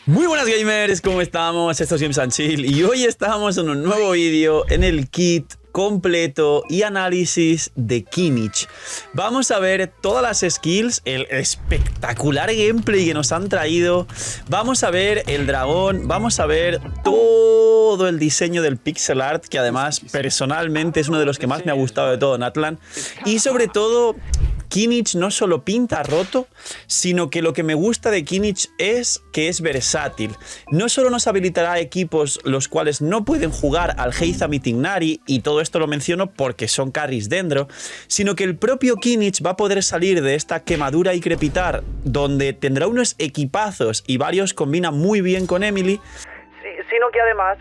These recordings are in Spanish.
Muy buenas gamers, ¿cómo estamos? Esto es Games and Chill y hoy estamos en un nuevo vídeo en el kit completo y análisis de Kimmich. Vamos a ver todas las skills, el espectacular gameplay que nos han traído, vamos a ver el dragón, vamos a ver todo el diseño del pixel art, que además personalmente es uno de los que más me ha gustado de todo Natlan, y sobre todo Kimmich no solo pinta roto, sino que lo que me gusta de Kimmich es que es versátil. No solo nos habilitará equipos los cuales no pueden jugar al Heizam y Tignari, y todo esto lo menciono porque son carries dentro, sino que el propio Kimmich va a poder salir de esta quemadura y crepitar, donde tendrá unos equipazos y varios combinan muy bien con Emily, sino que además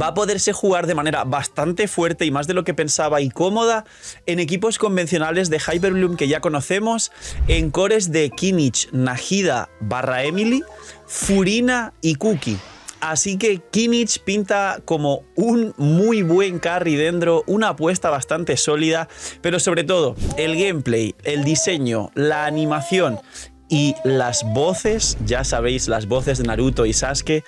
va a poderse jugar de manera bastante fuerte y más de lo que pensaba y cómoda en equipos convencionales de Hyperbloom que ya conocemos, en cores de Kimmich, Nahida / Emily, Furina y Cookie. Así que Kimmich pinta como un muy buen carry dentro, una apuesta bastante sólida, pero sobre todo el gameplay, el diseño, la animación y las voces, ya sabéis, las voces de Naruto y Sasuke,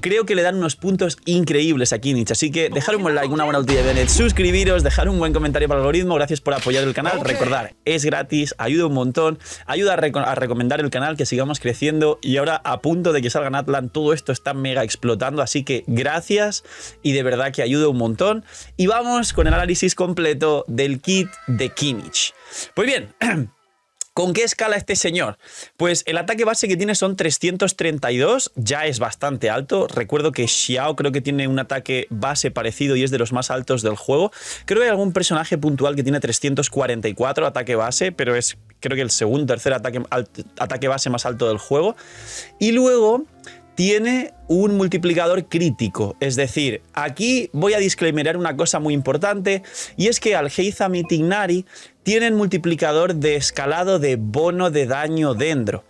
creo que le dan unos puntos increíbles a Kimmich. Así que dejar un buen like, una buena ulti de Bennett, suscribiros, dejar un buen comentario para el algoritmo. Gracias por apoyar el canal. Recordar, es gratis, ayuda un montón, ayuda a recomendar el canal, que sigamos creciendo. Y ahora, a punto de que salga Natlan, todo esto está mega explotando. Así que gracias y de verdad que ayuda un montón. Y vamos con el análisis completo del kit de Kimmich. Pues bien, ¿con qué escala este señor? Pues el ataque base que tiene son 332, ya es bastante alto. Recuerdo que Xiao creo que tiene un ataque base parecido y es de los más altos del juego. Creo que hay algún personaje puntual que tiene 344 ataque base, pero es creo que el segundo, tercer ataque base más alto del juego. Y luego tiene un multiplicador crítico, es decir, aquí voy a disclaimerar una cosa muy importante, y es que al Heizam y Tignari tienen multiplicador de escalado de bono de daño dentro.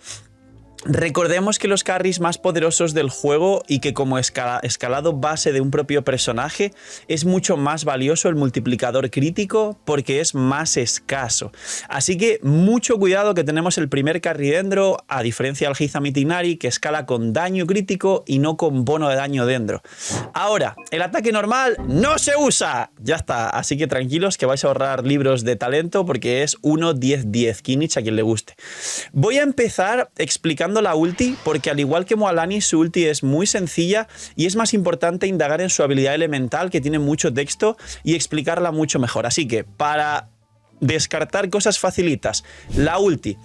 Recordemos que los carries más poderosos del juego y que como escalado base de un propio personaje es mucho más valioso el multiplicador crítico porque es más escaso. Así que mucho cuidado, que tenemos el primer carry dentro, a diferencia del Heizam y Tignari, que escala con daño crítico y no con bono de daño dentro. Ahora, el ataque normal no se usa. Ya está, así que tranquilos que vais a ahorrar libros de talento porque es 1-10-10, Kimmich a quien le guste. Voy a empezar explicando la ulti, porque al igual que Mualani, su ulti es muy sencilla y es más importante indagar en su habilidad elemental, que tiene mucho texto, y explicarla mucho mejor. Así que para descartar cosas facilitas, la ulti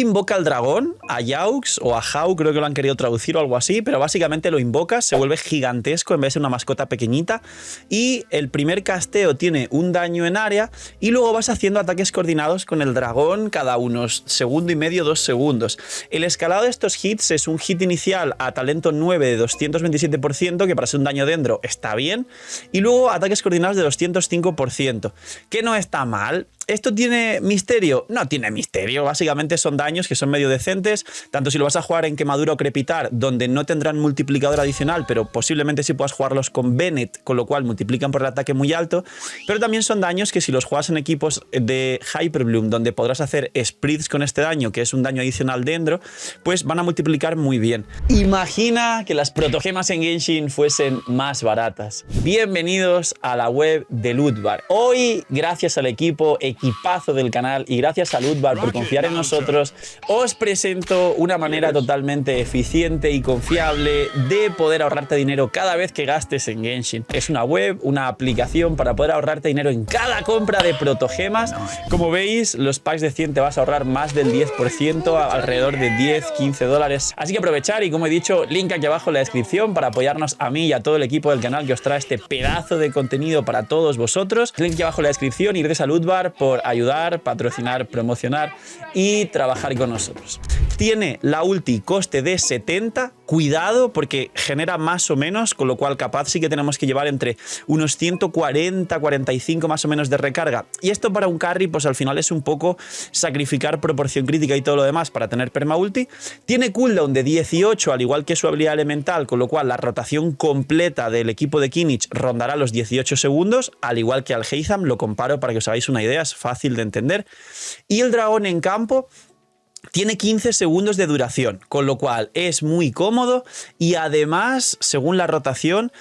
invoca al dragón, a Yaux o a Hau, creo que lo han querido traducir o algo así, pero básicamente lo invocas, se vuelve gigantesco en vez de una mascota pequeñita, y el primer casteo tiene un daño en área, y luego vas haciendo ataques coordinados con el dragón cada unos segundo y medio, 2 segundos. El escalado de estos hits es un hit inicial a talento 9 de 227%, que para ser un daño dentro está bien, y luego ataques coordinados de 205%, que no está mal. ¿Esto tiene misterio? No tiene misterio, básicamente son daños que son medio decentes, tanto si lo vas a jugar en quemadura o crepitar, donde no tendrán multiplicador adicional, pero posiblemente sí puedas jugarlos con Bennett, con lo cual multiplican por el ataque muy alto, pero también son daños que si los juegas en equipos de Hyperbloom, donde podrás hacer spreads con este daño, que es un daño adicional dentro, pues van a multiplicar muy bien. Imagina que las protogemas en Genshin fuesen más baratas. Bienvenidos a la web de Lootbar. Hoy, gracias al equipazo del canal y gracias a Lootbar por confiar en nosotros, os presento una manera totalmente eficiente y confiable de poder ahorrarte dinero cada vez que gastes en Genshin. Es una web, una aplicación para poder ahorrarte dinero en cada compra de protogemas. Como veis, los packs de 100 te vas a ahorrar más del 10%, alrededor de 10-15 dólares. Así que aprovechar, y como he dicho, link aquí abajo en la descripción para apoyarnos a mí y a todo el equipo del canal que os trae este pedazo de contenido para todos vosotros. Link aquí abajo en la descripción, y gracias a Lootbar por ayudar, patrocinar, promocionar y trabajar con nosotros. Tiene la ulti coste de 70, cuidado porque genera más o menos, con lo cual capaz sí que tenemos que llevar entre unos 140, 45 más o menos de recarga. Y esto para un carry pues al final es un poco sacrificar proporción crítica y todo lo demás para tener perma ulti. Tiene cooldown de 18, al igual que su habilidad elemental, con lo cual la rotación completa del equipo de Kimmich rondará los 18 segundos, al igual que al Heizam, lo comparo para que os hagáis una idea, es fácil de entender. Y el dragón en campo Tiene 15 segundos de duración, con lo cual es muy cómodo y además, según la rotación,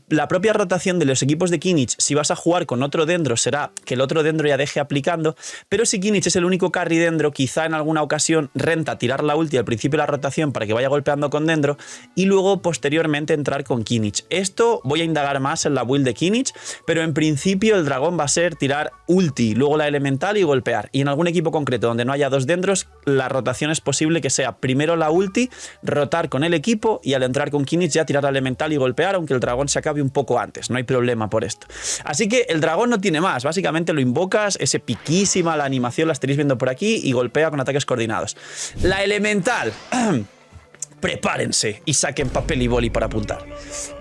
la propia rotación de los equipos de Kimmich, si vas a jugar con otro dendro, será que el otro dendro ya deje aplicando, pero si Kimmich es el único carry dendro, quizá en alguna ocasión renta tirar la ulti al principio de la rotación para que vaya golpeando con dendro y luego posteriormente entrar con Kimmich. Esto voy a indagar más en la build de Kimmich, pero en principio el dragón va a ser tirar ulti, luego la elemental y golpear. Y en algún equipo concreto donde no haya dos dendros, la rotación es posible que sea primero la ulti, rotar con el equipo y al entrar con Kimmich ya tirar la elemental y golpear, aunque el dragón se acabe un poco antes, no hay problema por esto. Así que el dragón no tiene más, básicamente lo invocas, ese piquísima, la animación la estaréis viendo por aquí y golpea con ataques coordinados. La elemental... Prepárense y saquen papel y boli para apuntar.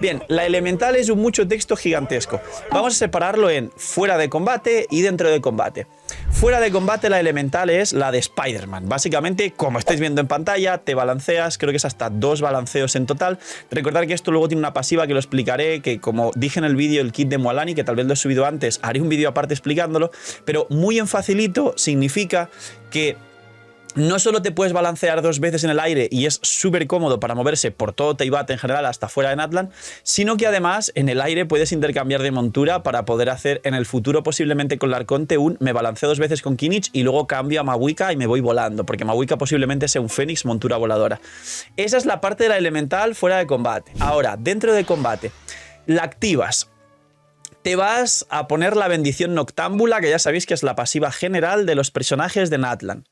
Bien, la elemental es un mucho texto gigantesco. Vamos a separarlo en fuera de combate y dentro de combate. Fuera de combate la elemental es la de Spider-Man. Básicamente, como estáis viendo en pantalla, te balanceas, creo que es hasta 2 balanceos en total. Recordad que esto luego tiene una pasiva que lo explicaré, que como dije en el vídeo, el kit de Mualani, que tal vez lo he subido antes, haré un vídeo aparte explicándolo, pero muy en facilito significa que no solo te puedes balancear 2 veces en el aire y es súper cómodo para moverse por todo Teyvat en general hasta fuera de Natlan, sino que además en el aire puedes intercambiar de montura para poder hacer en el futuro posiblemente con la Arconte me balanceo 2 veces con Kimmich y luego cambio a Mavuika y me voy volando, porque Mavuika posiblemente sea un Fénix montura voladora. Esa es la parte de la elemental fuera de combate. Ahora, dentro de combate, la activas. Te vas a poner la bendición noctámbula, que ya sabéis que es la pasiva general de los personajes de Natlan.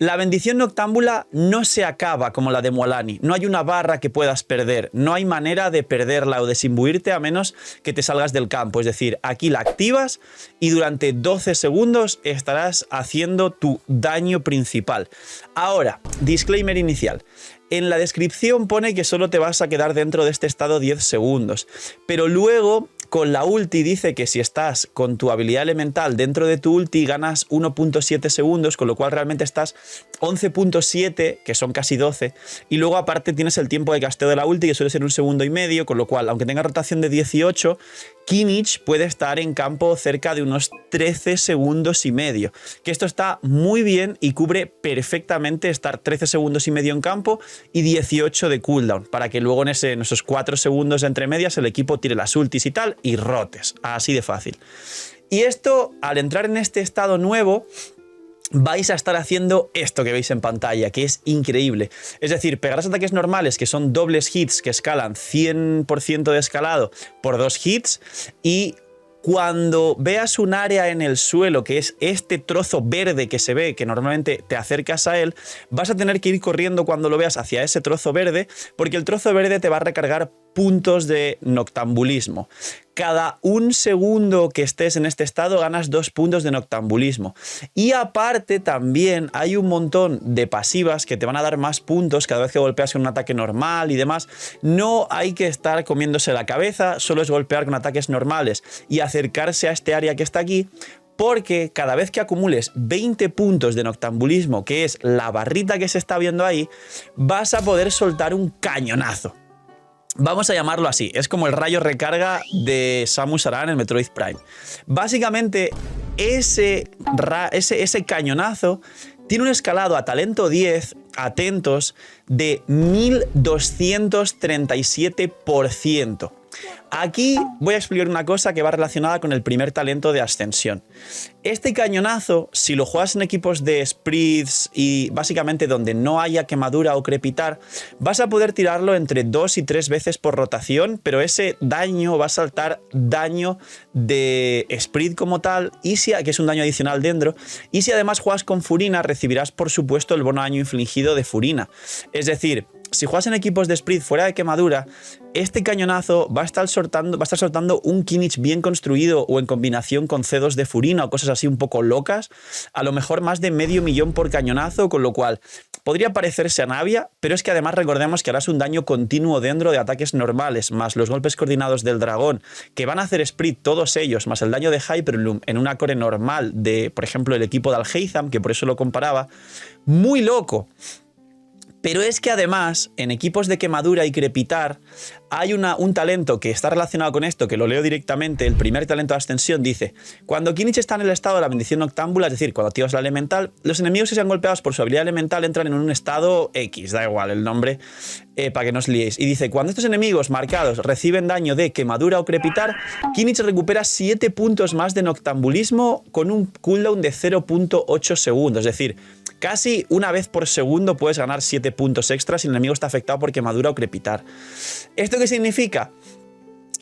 La bendición noctámbula no se acaba como la de Mualani, no hay una barra que puedas perder, no hay manera de perderla o desimbuirte a menos que te salgas del campo. Es decir, aquí la activas y durante 12 segundos estarás haciendo tu daño principal. Ahora, disclaimer inicial. En la descripción pone que solo te vas a quedar dentro de este estado 10 segundos, pero luego con la ulti dice que si estás con tu habilidad elemental dentro de tu ulti ganas 1.7 segundos, con lo cual realmente estás 11.7, que son casi 12, y luego aparte tienes el tiempo de casteo de la ulti, que suele ser 1,5 segundos, con lo cual, aunque tenga rotación de 18, Kimmich puede estar en campo cerca de unos 13 segundos y medio, que esto está muy bien y cubre perfectamente estar 13 segundos y medio en campo y 18 de cooldown, para que luego en esos 4 segundos entre medias el equipo tire las ultis y tal, y rotes, así de fácil. Y esto, al entrar en este estado nuevo, vais a estar haciendo esto que veis en pantalla, que es increíble. Es decir, pegarás ataques normales, que son dobles hits, que escalan 100% de escalado por 2 hits, y cuando veas un área en el suelo, que es este trozo verde que se ve, que normalmente te acercas a él, vas a tener que ir corriendo cuando lo veas hacia ese trozo verde, porque el trozo verde te va a recargar puntos de noctambulismo. Cada 1 segundo que estés en este estado ganas 2 puntos de noctambulismo. Y aparte también hay un montón de pasivas que te van a dar más puntos cada vez que golpeas con un ataque normal y demás. No hay que estar comiéndose la cabeza, solo es golpear con ataques normales y acercarse a este área que está aquí, porque cada vez que acumules 20 puntos de noctambulismo, que es la barrita que se está viendo ahí, vas a poder soltar un cañonazo. Vamos a llamarlo así, es como el rayo recarga de Samus Aran en Metroid Prime. Básicamente, ese cañonazo tiene un escalado a talento 10, atentos, de 1237%. Aquí voy a explicar una cosa que va relacionada con el primer talento de ascensión. Este cañonazo, si lo juegas en equipos de spreads y básicamente donde no haya quemadura o crepitar, vas a poder tirarlo entre 2 y 3 veces por rotación, pero ese daño va a saltar daño de spread como tal, que es un daño adicional dentro, y si además juegas con Furina, recibirás por supuesto el bono daño infligido de Furina. Es decir, si juegas en equipos de spread fuera de quemadura, este cañonazo va a estar soltando un Kimmich bien construido o en combinación con C2 de Furina o cosas así un poco locas, a lo mejor más de 500.000 por cañonazo, con lo cual podría parecerse a Navia, pero es que además recordemos que harás un daño continuo dentro de ataques normales, más los golpes coordinados del dragón, que van a hacer split todos ellos, más el daño de Hyperloom en una core normal de, por ejemplo, el equipo de Alheizam, que por eso lo comparaba. Muy loco. Pero es que además, en equipos de quemadura y crepitar, hay un talento que está relacionado con esto, que lo leo directamente. El primer talento de ascensión dice: cuando Kinich está en el estado de la bendición noctámbula, es decir, cuando activas la elemental, los enemigos que sean golpeados por su habilidad elemental entran en un estado X, da igual el nombre, para que no os liéis. Y dice: cuando estos enemigos marcados reciben daño de quemadura o crepitar, Kinich recupera 7 puntos más de noctambulismo con un cooldown de 0.8 segundos, es decir, casi una vez por segundo puedes ganar 7 puntos extras si el enemigo está afectado por quemadura o crepitar. ¿Esto qué significa?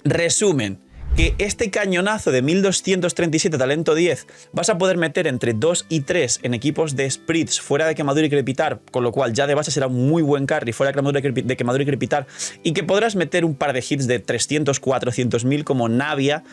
Resumen, que este cañonazo de 1237 talento 10 vas a poder meter entre 2 y 3 en equipos de Spritz fuera de quemadura y crepitar, con lo cual ya de base será un muy buen carry fuera de quemadura y crepitar, y que podrás meter un par de hits de 300, 400 mil como Navia.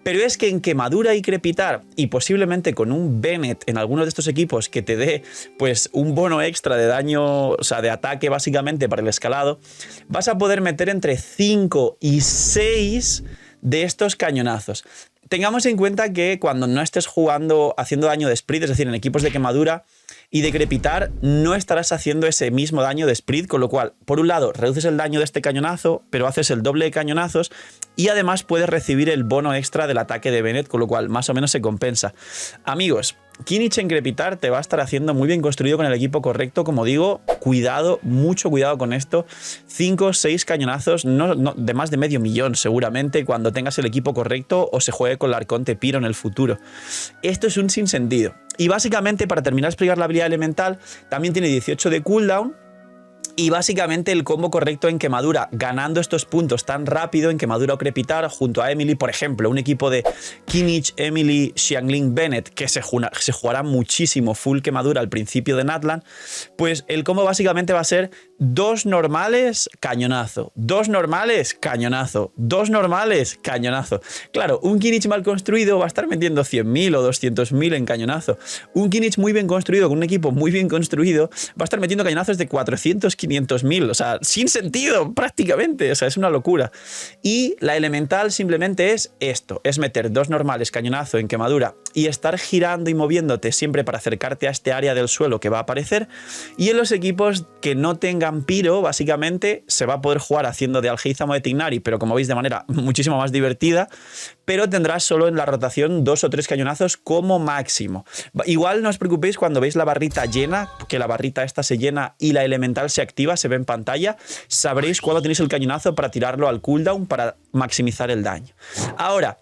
Pero es que en quemadura y crepitar, y posiblemente con un Bennett en algunos de estos equipos que te dé pues un bono extra de daño, o sea, de ataque básicamente para el escalado, vas a poder meter entre 5 y 6 de estos cañonazos. Tengamos en cuenta que cuando no estés jugando haciendo daño de Sprit, es decir, en equipos de quemadura y de crepitar, no estarás haciendo ese mismo daño de Sprit, con lo cual, por un lado, reduces el daño de este cañonazo, pero haces el doble de cañonazos y además puedes recibir el bono extra del ataque de Bennett, con lo cual más o menos se compensa. Amigos, Kinich en crepitar te va a estar haciendo muy bien construido con el equipo correcto, como digo, cuidado, mucho cuidado con esto. 5 o 6 cañonazos, no, de más de medio millón seguramente, cuando tengas el equipo correcto o se juegue con el Arconte Piro en el futuro. Esto es un sinsentido. Y básicamente, para terminar de explicar la habilidad elemental, también tiene 18 de cooldown. Y básicamente el combo correcto en quemadura, ganando estos puntos tan rápido en quemadura o crepitar, junto a Emily, por ejemplo, un equipo de Kinich, Emily, Xiangling, Bennett, que se jugará muchísimo full quemadura al principio de Natlan, pues el combo básicamente va a ser 2 normales, cañonazo, 2 normales, cañonazo, 2 normales, cañonazo. Claro, un Kinich mal construido va a estar metiendo 100.000 o 200.000 en cañonazo. Un Kinich muy bien construido, con un equipo muy bien construido, va a estar metiendo cañonazos de 400, 500.000, o sea, sin sentido prácticamente, o sea, es una locura. Y la elemental simplemente es esto, es meter 2 normales, cañonazo en quemadura y estar girando y moviéndote siempre para acercarte a este área del suelo que va a aparecer. Y en los equipos que no tengan piro, básicamente se va a poder jugar haciendo de Algeizam o de Tignari, pero como veis de manera muchísimo más divertida, pero tendrás solo en la rotación 2 o 3 cañonazos como máximo. Igual no os preocupéis cuando veis la barrita llena, que la barrita esta se llena y la elemental se activa, se ve en pantalla, sabréis cuándo tenéis el cañonazo para tirarlo al cooldown para maximizar el daño. Ahora,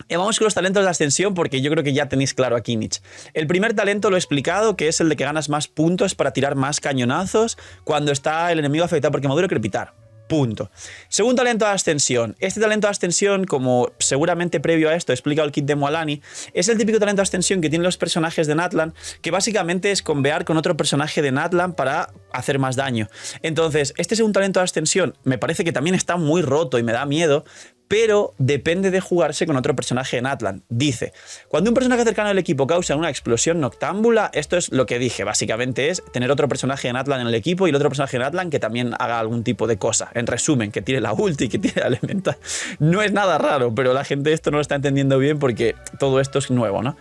vamos con los talentos de ascensión, porque yo creo que ya tenéis claro a Kinich. El primer talento lo he explicado, que es el de que ganas más puntos para tirar más cañonazos cuando está el enemigo afectado por quemadura y crepitar. Punto. Segundo talento de ascensión. Este talento de ascensión, como seguramente previo a esto he explicado el kit de Mualani, es el típico talento de ascensión que tienen los personajes de Natlan, que básicamente es convear con otro personaje de Natlan para hacer más daño. Entonces, este segundo talento de ascensión me parece que también está muy roto y me da miedo, pero depende de jugarse con otro personaje en Natlan. Dice: cuando un personaje cercano del equipo causa una explosión noctámbula, esto es lo que dije, básicamente es tener otro personaje en Natlan en el equipo y el otro personaje en Natlan que también haga algún tipo de cosa. En resumen, que tire la ulti, que tire la elemental. No es nada raro, pero la gente esto no lo está entendiendo bien porque todo esto es nuevo, ¿no?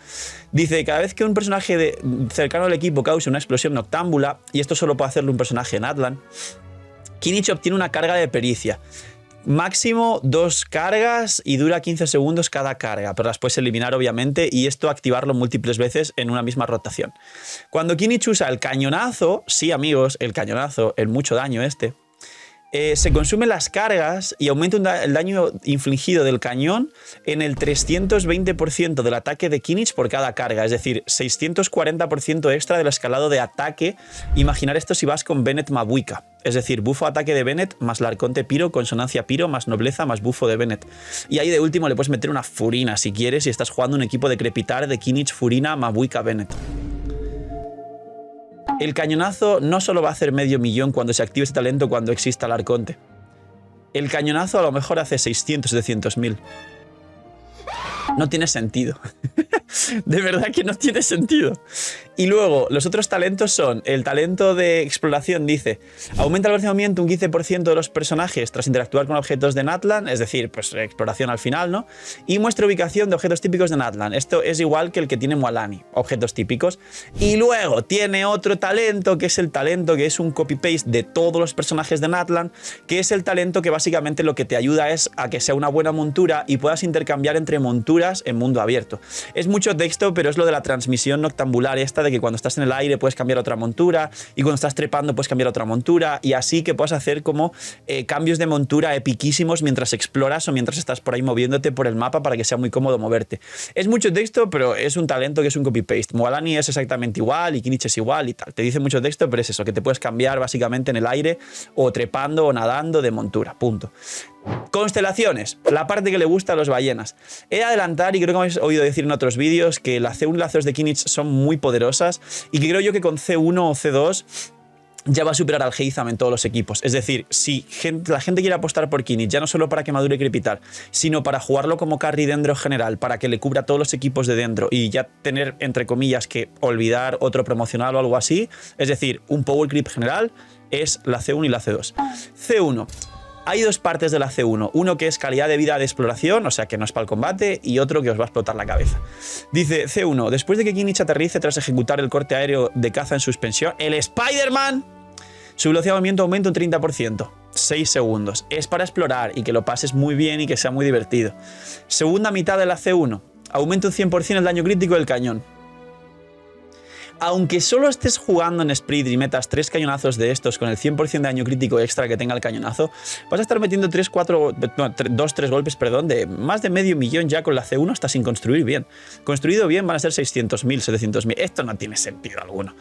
Dice: cada vez que un personaje cercano al equipo cause una explosión noctámbula, y esto solo puede hacerlo un personaje en Natlan, Kinich obtiene una carga de pericia. Máximo 2 cargas y dura 15 segundos cada carga, pero las puedes eliminar obviamente y esto activarlo múltiples veces en una misma rotación. Cuando Kinich usa el cañonazo, sí amigos, el cañonazo, el mucho daño este, se consumen las cargas y aumenta el daño infligido del cañón en el 320% del ataque de Kinich por cada carga, es decir, 640% extra del escalado de ataque. Imaginar esto si vas con Bennett Mabuika, es decir, bufo ataque de Bennett más Larconte Piro, consonancia Piro más nobleza más bufo de Bennett. Y ahí de último le puedes meter una Furina si quieres, si estás jugando un equipo de crepitar de Kinich, Furina, Mabuika, Bennett. El cañonazo no solo va a hacer medio millón cuando se active este talento cuando exista el Arconte. El cañonazo a lo mejor hace 600, 700.000. No tiene sentido. De verdad que no tiene sentido. Y luego, los otros talentos son, el talento de exploración dice, aumenta el velocidad de movimiento un 15% de los personajes tras interactuar con objetos de Natlan, es decir, pues exploración al final, ¿no? Y muestra ubicación de objetos típicos de Natlan. Esto es igual que el que tiene Mualani, objetos típicos. Y luego tiene otro talento, que es el talento que es un copy-paste de todos los personajes de Natlan, que es el talento que básicamente lo que te ayuda es a que sea una buena montura y puedas intercambiar entre monturas en mundo abierto. Es mucho texto, pero es lo de la transmisión noctambular esta de que cuando estás en el aire puedes cambiar a otra montura y cuando estás trepando puedes cambiar a otra montura y así que puedas hacer como cambios de montura epiquísimos mientras exploras o mientras estás por ahí moviéndote por el mapa para que sea muy cómodo moverte. Es mucho texto, pero es un talento que es un copy-paste. Mualani es exactamente igual y Kinich es igual y tal. Te dice mucho texto, pero es eso, que te puedes cambiar básicamente en el aire o trepando o nadando de montura. Punto. Constelaciones, la parte que le gusta a los ballenas. He de adelantar, y creo que me habéis oído decir en otros vídeos, que la C1 y la C2 de Kinich son muy poderosas y que creo yo que con C1 o C2 ya va a superar al Heizam en todos los equipos. Es decir, si la gente quiere apostar por Kinich, ya no solo para que madure y crepitar, sino para jugarlo como carry dendro general, para que le cubra todos los equipos de dentro y ya tener, entre comillas, que olvidar otro promocional o algo así, es decir, un power creep general, es la C1 y la C2. C1. Hay dos partes de la C1, uno que es calidad de vida de exploración, o sea que no es para el combate, y otro que os va a explotar la cabeza. Dice C1, después de que Kinich aterrice tras ejecutar el corte aéreo de caza en suspensión, el Spider-Man, su velocidad de movimiento aumenta un 30%, 6 segundos. Es para explorar y que lo pases muy bien y que sea muy divertido. Segunda mitad de la C1, aumenta un 100% el daño crítico del cañón. Aunque solo estés jugando en Sprint y metas 3 cañonazos de estos con el 100% de daño crítico extra que tenga el cañonazo, vas a estar metiendo 2-3 golpes, perdón, de más de medio millón ya con la C1 hasta sin construir bien. Construido bien van a ser 600.000, 700.000. Esto no tiene sentido alguno.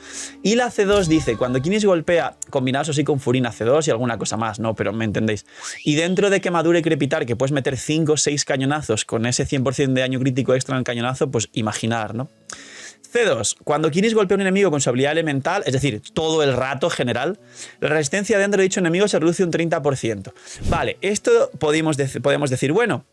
Y la C2 dice, cuando Kinich golpea, combinados así con Furina C2 y alguna cosa más, ¿no? Pero me entendéis. Y dentro de quemadura y crepitar, que puedes meter 5 o 6 cañonazos con ese 100% de daño crítico extra en el cañonazo, pues imaginar, ¿no? C2. Cuando Kinich golpea a un enemigo con su habilidad elemental, es decir, todo el rato general, la resistencia dentro de dicho enemigo se reduce un 30%. Vale, esto podemos decir, bueno,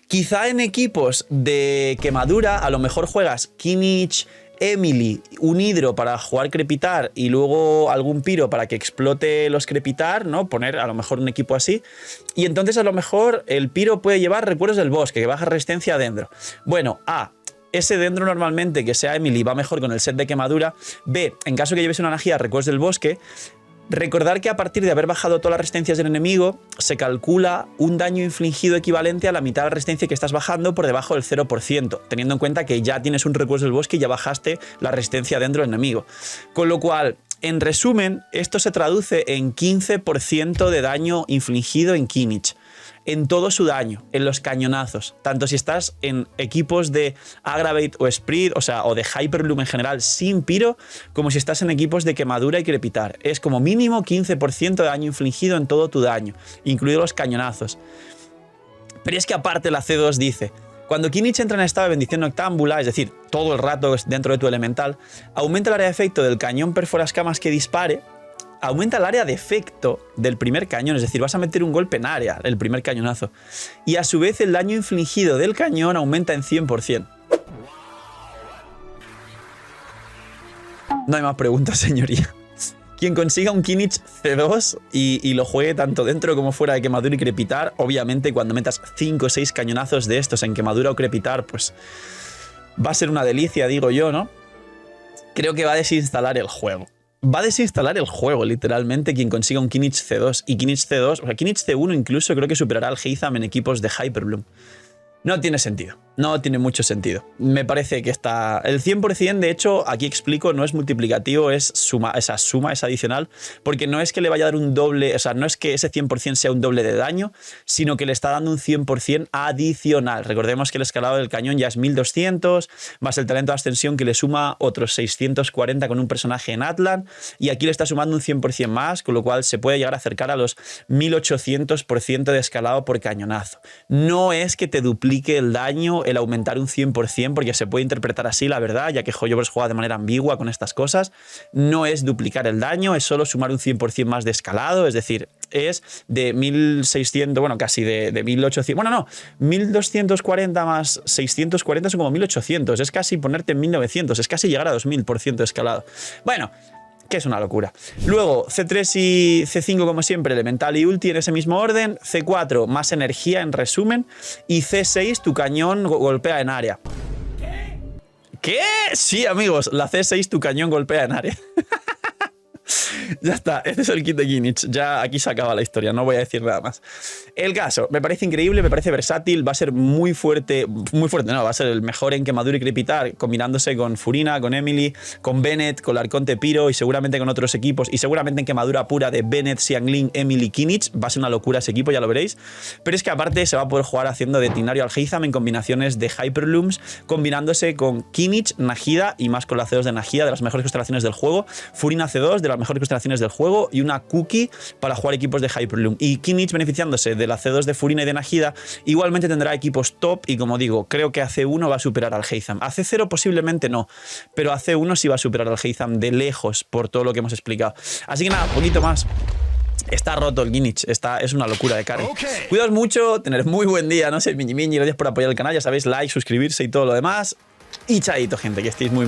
quizá en equipos de quemadura a lo mejor juegas Kinich, Emily, un hidro para jugar crepitar y luego algún piro para que explote los crepitar, ¿no? Poner a lo mejor un equipo así. Y entonces a lo mejor el piro puede llevar recuerdos del bosque, que baja resistencia dentro. Bueno, A. Ese dendro normalmente, que sea Emily, va mejor con el set de quemadura. B, en caso que lleves una energía recuerdos del bosque, recordar que a partir de haber bajado todas las resistencias del enemigo, se calcula un daño infligido equivalente a la mitad de la resistencia que estás bajando por debajo del 0%, teniendo en cuenta que ya tienes un recuerdo del bosque y ya bajaste la resistencia dentro del enemigo. Con lo cual, en resumen, esto se traduce en 15% de daño infligido en Kinich. En todo su daño, en los cañonazos, tanto si estás en equipos de Aggravate o Sprint, o sea, o de Hyperbloom en general sin piro, como si estás en equipos de quemadura y crepitar. Es como mínimo 15% de daño infligido en todo tu daño, incluidos los cañonazos. Pero es que aparte la C2 dice, cuando Kinich entra en estado de bendición noctámbula, es decir, todo el rato dentro de tu elemental, aumenta el área de efecto del cañón perforascamas que dispare, aumenta el área de efecto del primer cañón, es decir, vas a meter un golpe en área, el primer cañonazo. Y a su vez el daño infligido del cañón aumenta en 100%. No hay más preguntas, señoría. Quien consiga un Kinich C2 y lo juegue tanto dentro como fuera de quemadura y crepitar, obviamente cuando metas 5 o 6 cañonazos de estos en quemadura o crepitar, pues va a ser una delicia, digo yo, ¿no? Creo que va a desinstalar el juego. Va a desinstalar el juego, literalmente, quien consiga un Kinich C2. Y Kinich C2, o sea, Kinich C1 incluso creo que superará al Heizam en equipos de Hyperbloom. No tiene sentido. No tiene mucho sentido. Me parece que está... El 100%, de hecho, aquí explico, no es multiplicativo, es suma, es adicional, porque no es que le vaya a dar un doble, o sea, no es que ese 100% sea un doble de daño, sino que le está dando un 100% adicional. Recordemos que el escalado del cañón ya es 1200, más el talento de ascensión que le suma otros 640 con un personaje en Atlan, y aquí le está sumando un 100% más, con lo cual se puede llegar a acercar a los 1800% de escalado por cañonazo. No es que te duplique el daño el aumentar un 100%, porque se puede interpretar así, la verdad, ya que Hoyoverse juega de manera ambigua con estas cosas. No es duplicar el daño, es solo sumar un 100% más de escalado, es decir, es de 1600, bueno, casi de 1800, bueno, no, 1240 más 640 son como 1800, es casi ponerte en 1900, es casi llegar a 2000% de escalado. Bueno, que es una locura. Luego, C3 y C5, como siempre, elemental y ulti en ese mismo orden. C4, más energía en resumen. Y C6, tu cañón golpea en área. ¿Qué? Sí, amigos, la C6, tu cañón golpea en área. Ya está, este es el kit de Kinich. Ya aquí se acaba la historia, no voy a decir nada más. El caso, me parece increíble, me parece versátil, va a ser muy fuerte no, va a ser el mejor en quemadura y crepitar, combinándose con Furina, con Emily, con Bennett, con el Arconte Pyro y seguramente con otros equipos, y seguramente en quemadura pura de Bennett, Xiangling, Emily, Kinich. Va a ser una locura ese equipo, ya lo veréis. Pero es que aparte se va a poder jugar haciendo de Tinario al Heizam en combinaciones de Hyperlooms, combinándose con Kinich, Nahida y más con la C2 de Nahida, de las mejores constelaciones del juego, Furina C2, de las mejores constelaciones del juego, y una Cookie para jugar equipos de Hyperloom. Y Kinich, beneficiándose de la C2 de Furina y de Nahida, igualmente tendrá equipos top, y como digo, creo que AC1 va a superar al Heizam. AC0 posiblemente no, pero AC1 sí va a superar al Heizam de lejos por todo lo que hemos explicado. Así que nada, poquito más. Está roto el Kinich, es una locura de carry. Cuidaos mucho, tener muy buen día, no sé, miñi, gracias por apoyar el canal, ya sabéis, like, suscribirse y todo lo demás. Y chaito, gente, que estéis muy